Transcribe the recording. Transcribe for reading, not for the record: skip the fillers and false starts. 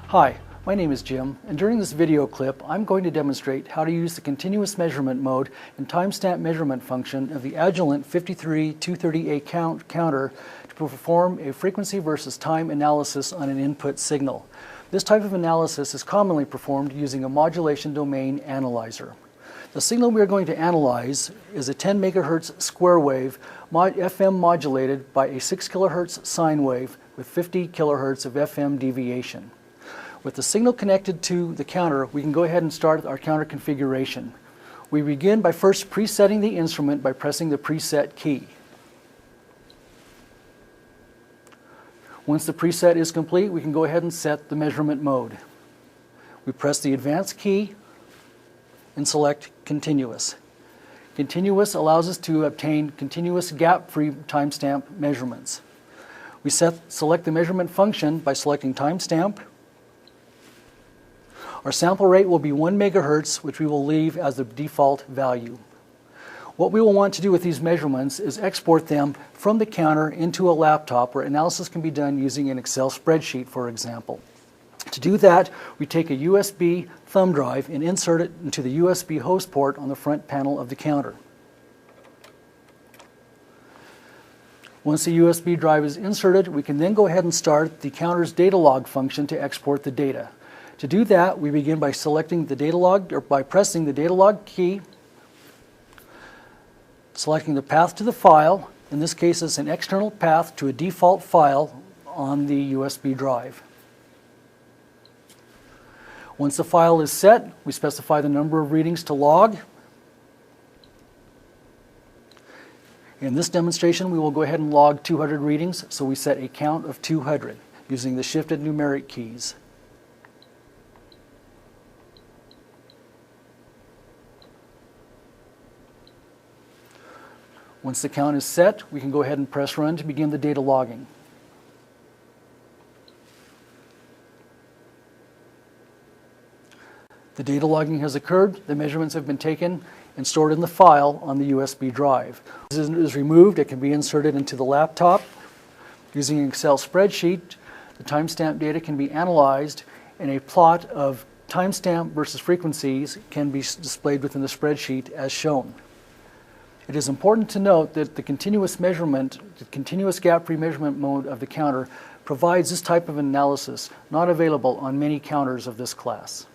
Hi, my name is Jim, and during this video clip, I'm going to demonstrate how to use the continuous measurement mode and timestamp measurement function of the Agilent 53230A counter to perform a frequency versus time analysis on an input signal. This type of analysis is commonly performed using a modulation domain analyzer. The signal we are going to analyze is a 10 megahertz square wave FM modulated by a 6 kilohertz sine wave with 50 kilohertz of FM deviation. With the signal connected to the counter, we can go ahead and start our counter configuration. We begin by first presetting the instrument by pressing the preset key. Once the preset is complete, we can go ahead and set the measurement mode. We press the advanced key and select continuous. Continuous allows us to obtain continuous gap-free timestamp measurements. We select the measurement function by selecting timestamp. Our sample rate will be 1 megahertz, which we will leave as the default value. What we will want to do with these measurements is export them from the counter into a laptop where analysis can be done using an Excel spreadsheet, for example. To do that, we take a USB thumb drive and insert it into the USB host port on the front panel of the counter. Once the USB drive is inserted, we can then go ahead and start the counter's data log function to export the data. To do that, we begin by selecting the data log, or by pressing the data log key, selecting the path to the file. In this case, it's an external path to a default file on the USB drive. Once the file is set, we specify the number of readings to log. In this demonstration, we will go ahead and log 200 readings, so we set a count of 200 using the shifted numeric keys. Once the count is set, we can go ahead and press run to begin the data logging. The data logging has occurred, the measurements have been taken and stored in the file on the USB drive. As it is removed, it can be inserted into the laptop. Using an Excel spreadsheet, the timestamp data can be analyzed and a plot of timestamp versus frequencies can be displayed within the spreadsheet as shown. It is important to note that the continuous gap-free measurement mode of the counter provides this type of analysis, not available on many counters of this class.